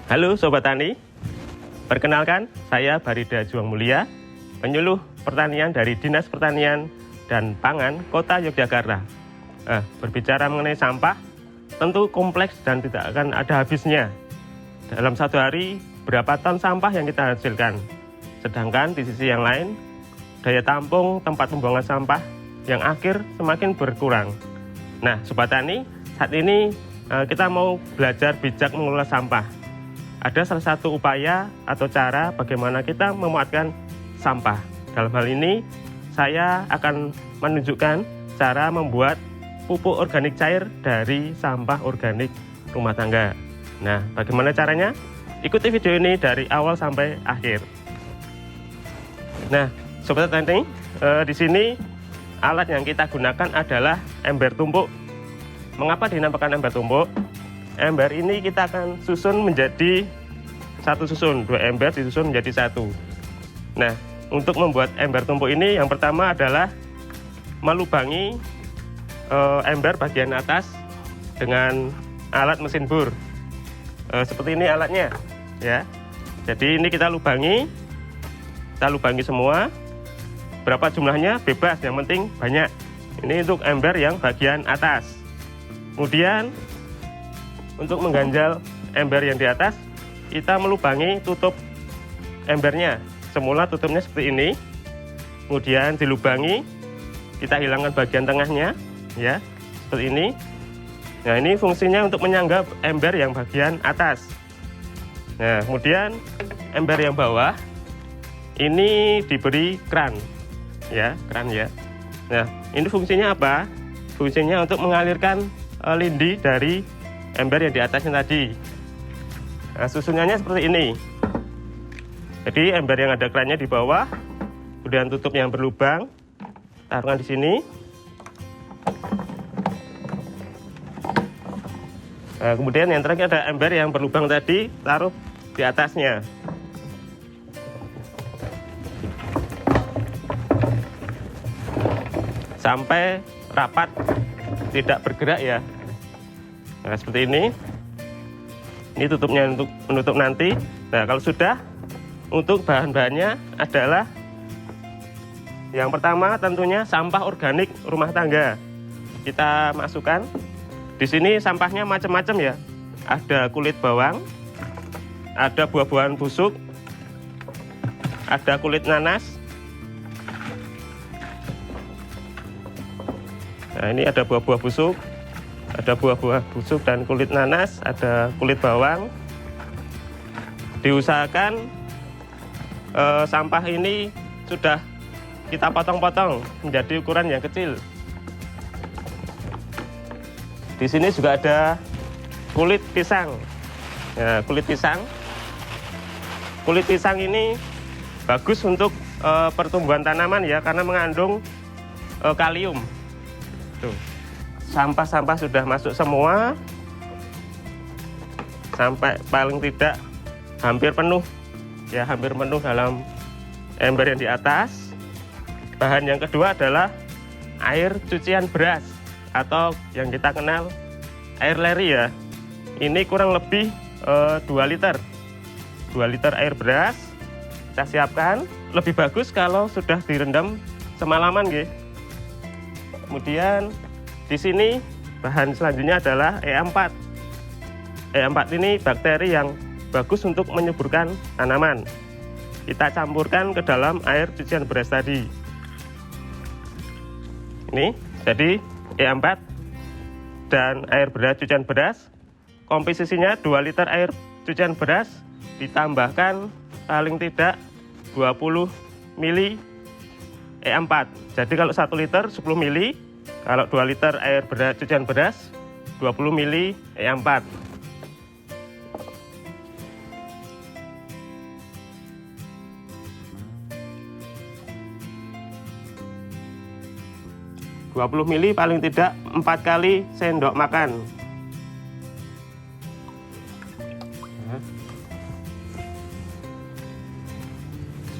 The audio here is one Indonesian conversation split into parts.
Halo Sobat Tani, perkenalkan saya Barida Juang Mulia, penyuluh pertanian dari Dinas Pertanian dan Pangan Kota Yogyakarta. Berbicara mengenai sampah, tentu kompleks dan tidak akan ada habisnya. Dalam satu hari, berapa ton sampah yang kita hasilkan. Sedangkan di sisi yang lain, daya tampung tempat pembuangan sampah yang akhir semakin berkurang. Nah, Sobat Tani, saat ini kita mau belajar bijak mengelola sampah. Ada salah satu upaya atau cara bagaimana kita memuatkan sampah. Dalam hal ini, saya akan menunjukkan cara membuat pupuk organik cair dari sampah organik rumah tangga. Nah, bagaimana caranya? Ikuti video ini dari awal sampai akhir. Nah, Sobat Tani, di sini alat yang kita gunakan adalah ember tumpuk. Mengapa dinamakan ember tumpuk? Ember ini kita akan susun menjadi satu susun, 2 ember disusun menjadi satu. Nah, untuk membuat ember tumpuk ini yang pertama adalah melubangi ember bagian atas dengan alat mesin bor. Seperti ini alatnya, ya. Jadi ini kita lubangi semua. Berapa jumlahnya bebas, yang penting banyak. Ini untuk ember yang bagian atas. Kemudian untuk mengganjal ember yang di atas, kita melubangi tutup embernya. Semula tutupnya seperti ini, kemudian dilubangi, kita hilangkan bagian tengahnya, ya, seperti ini. Nah, ini fungsinya untuk menyangga ember yang bagian atas. Nah, kemudian ember yang bawah ini diberi keran, ya, keran ya. Nah, ini fungsinya apa? Fungsinya untuk mengalirkan lindi dari ember yang di atasnya tadi. Nah, susunannya seperti ini. Jadi ember yang ada kerannya di bawah, kemudian tutup yang berlubang, taruhkan di sini. Nah, kemudian yang terakhir ada ember yang berlubang tadi, taruh di atasnya. Sampai rapat, tidak bergerak ya. Nah, seperti ini. Ini tutupnya untuk menutup nanti. Nah, kalau sudah, untuk bahan-bahannya adalah yang pertama tentunya sampah organik rumah tangga. Kita masukkan. Di sini sampahnya macam-macam ya. Ada kulit bawang, ada buah-buahan busuk, ada kulit nanas. Nah, ini ada buah-buah busuk. Ada buah-buah busuk dan kulit nanas, ada kulit bawang. Diusahakan sampah ini sudah kita potong-potong menjadi ukuran yang kecil. Di sini juga ada kulit pisang. Nah, kulit pisang ini bagus untuk pertumbuhan tanaman ya, karena mengandung kalium. Tuh. Sampah-sampah sudah masuk semua, sampai paling tidak hampir penuh, ya, hampir penuh dalam ember yang di atas. Bahan yang kedua adalah air cucian beras atau yang kita kenal air leri ya. Ini kurang lebih 2 liter. 2 liter air beras kita siapkan. Lebih bagus kalau sudah direndam semalaman, nggih. Kemudian di sini bahan selanjutnya adalah E4. E4 ini bakteri yang bagus untuk menyuburkan tanaman. Kita campurkan ke dalam air cucian beras tadi. Ini, jadi E4 dan air beras cucian beras, komposisinya 2 liter air cucian beras ditambahkan paling tidak 20 ml E4. Jadi kalau 1 liter 10 ml. Kalau 2 liter air beras cucian beras 20 ml E4. ml paling tidak 4 kali sendok makan.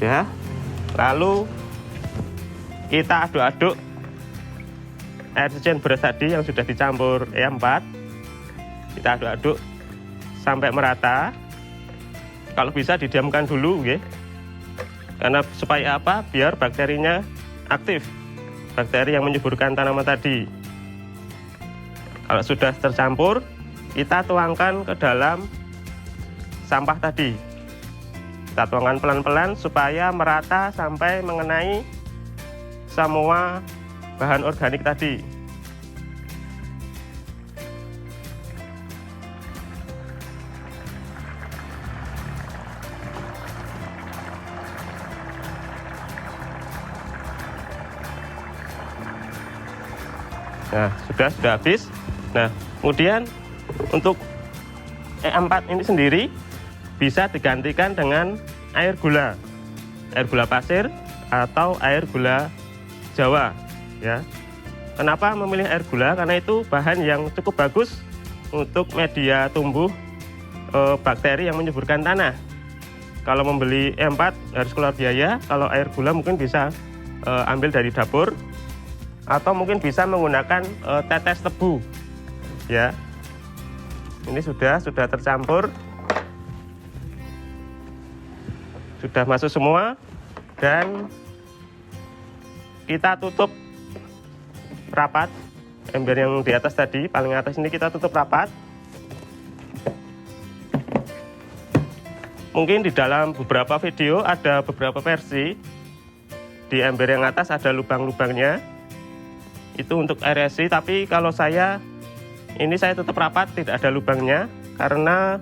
Sudah. Lalu kita aduk-aduk air cucian beras tadi yang sudah dicampur E4. Kita aduk-aduk sampai merata. Kalau bisa didiamkan dulu, ya. Karena supaya apa? Biar bakterinya aktif, bakteri yang menyuburkan tanaman tadi. Kalau sudah tercampur, kita tuangkan ke dalam sampah tadi. Kita tuangkan pelan-pelan supaya merata sampai mengenai semua bahan organik tadi. Nah, sudah habis. Nah, kemudian untuk E4 ini sendiri bisa digantikan dengan air gula pasir atau air gula Jawa, ya. Kenapa memilih air gula? Karena itu bahan yang cukup bagus untuk media tumbuh bakteri yang menyuburkan tanah. Kalau membeli E4 harus keluar biaya. Kalau air gula mungkin bisa ambil dari dapur, atau mungkin bisa menggunakan tetes tebu, ya. Ini sudah tercampur, sudah masuk semua, dan kita tutup rapat. Ember yang di atas tadi, paling atas ini kita tutup rapat. Mungkin di dalam beberapa video ada beberapa versi. Di ember yang atas ada lubang-lubangnya, itu untuk aerasi. Tapi kalau saya tutup rapat, tidak ada lubangnya, karena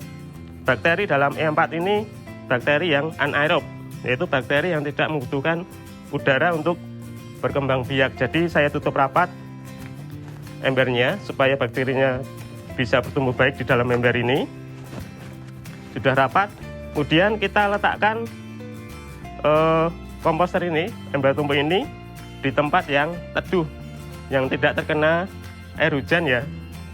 bakteri dalam E4 ini bakteri yang anaerob, yaitu bakteri yang tidak membutuhkan udara untuk berkembang biak. Jadi saya tutup rapat embernya supaya bakterinya bisa bertumbuh baik di dalam ember ini. Sudah rapat, kemudian kita letakkan komposter ini, ember tumpuk ini, di tempat yang teduh, yang tidak terkena air hujan, ya.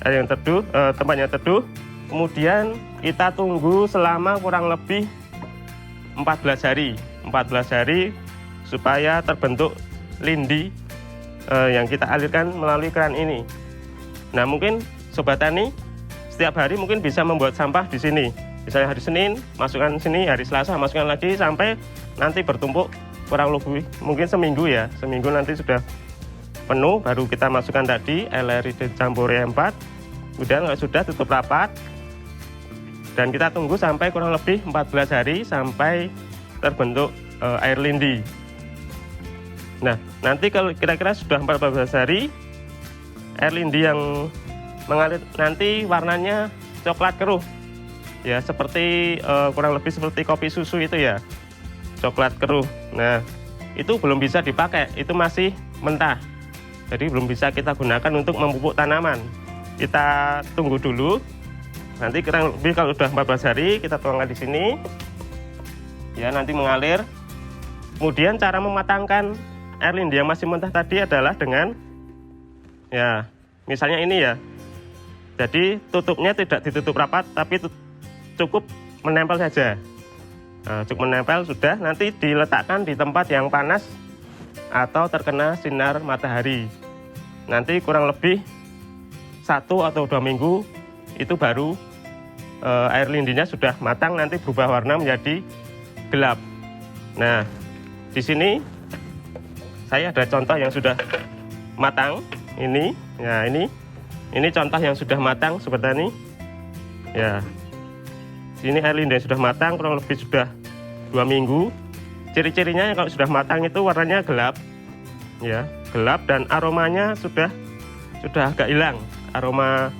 Yang teduh, tempatnya teduh. Kemudian kita tunggu selama kurang lebih 14 hari supaya terbentuk lindi yang kita alirkan melalui keran ini. Nah, mungkin Sobat Tani setiap hari mungkin bisa membuat sampah di sini. Misalnya hari Senin masukkan sini, hari Selasa masukkan lagi, sampai nanti bertumpuk kurang lebih mungkin seminggu, ya. Seminggu nanti sudah penuh, baru kita masukkan tadi LRI dicampur E4. Kemudian kalau sudah, tutup rapat, dan kita tunggu sampai kurang lebih 14 hari sampai terbentuk air lindi. Nah, nanti kalau kira-kira sudah 14 hari, air lindi yang mengalir nanti warnanya coklat keruh, ya, seperti kurang lebih seperti kopi susu itu, ya, coklat keruh. Nah, itu belum bisa dipakai, itu masih mentah, jadi belum bisa kita gunakan untuk memupuk tanaman. Kita tunggu dulu, nanti kurang lebih kalau sudah 14 hari kita tuangkan di sini, ya, nanti mengalir. Kemudian cara mematangkan air lindi yang masih mentah tadi adalah dengan, ya, misalnya ini, ya. Jadi tutupnya tidak ditutup rapat, tapi cukup menempel saja. Nah, cukup menempel sudah, nanti diletakkan di tempat yang panas atau terkena sinar matahari. Nanti kurang lebih 1 atau 2 minggu itu baru air lindinya sudah matang, nanti berubah warna menjadi gelap. Nah, di sini saya ada contoh yang sudah matang. Ini, ya, ini contoh yang sudah matang seperti ini, ya. Sini air lindi yang sudah matang, kurang lebih sudah 2 minggu. Ciri-cirinya kalau sudah matang itu warnanya gelap, ya, gelap, dan aromanya sudah agak hilang, aroma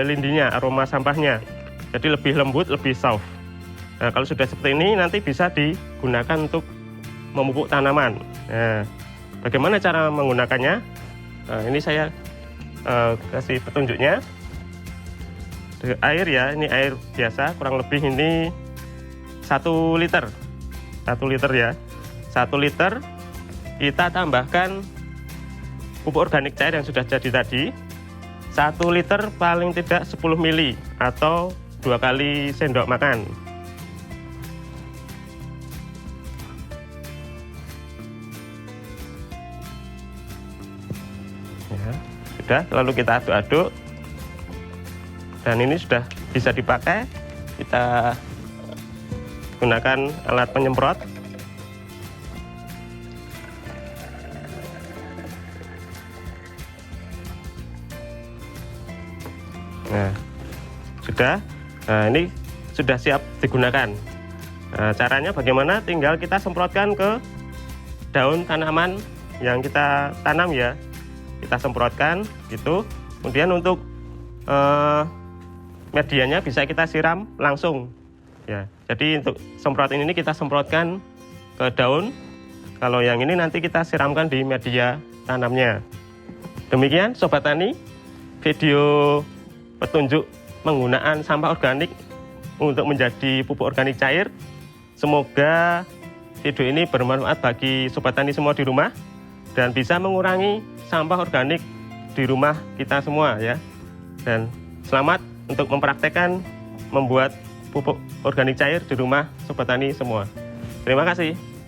lindinya, aroma sampahnya. Jadi lebih lembut, lebih soft. Nah, kalau sudah seperti ini nanti bisa digunakan untuk memupuk tanaman. Nah, bagaimana cara menggunakannya? Nah, ini saya kasih petunjuknya. Air, ya, ini air biasa, kurang lebih ini 1 liter. 1 liter, ya. 1 liter kita tambahkan pupuk organik cair yang sudah jadi tadi. 1 liter paling tidak 10 ml atau 2 kali sendok makan. Ya, sudah, lalu kita aduk-aduk, dan ini sudah bisa dipakai. Kita gunakan alat penyemprot. Nah, sudah. Nah, ini sudah siap digunakan. Nah, caranya bagaimana? Tinggal kita semprotkan ke daun tanaman yang kita tanam ya. Kita semprotkan gitu. Kemudian untuk medianya bisa kita siram langsung ya. Jadi untuk semprot ini kita semprotkan ke daun. Kalau yang ini nanti kita siramkan di media tanamnya. Demikian Sobat Tani, video petunjuk penggunaan sampah organik untuk menjadi pupuk organik cair. Semoga video ini bermanfaat bagi Sobat Tani semua di rumah dan bisa mengurangi sampah organik di rumah kita semua ya. Dan selamat untuk mempraktekkan membuat pupuk organik cair di rumah Sobat Tani semua. Terima kasih.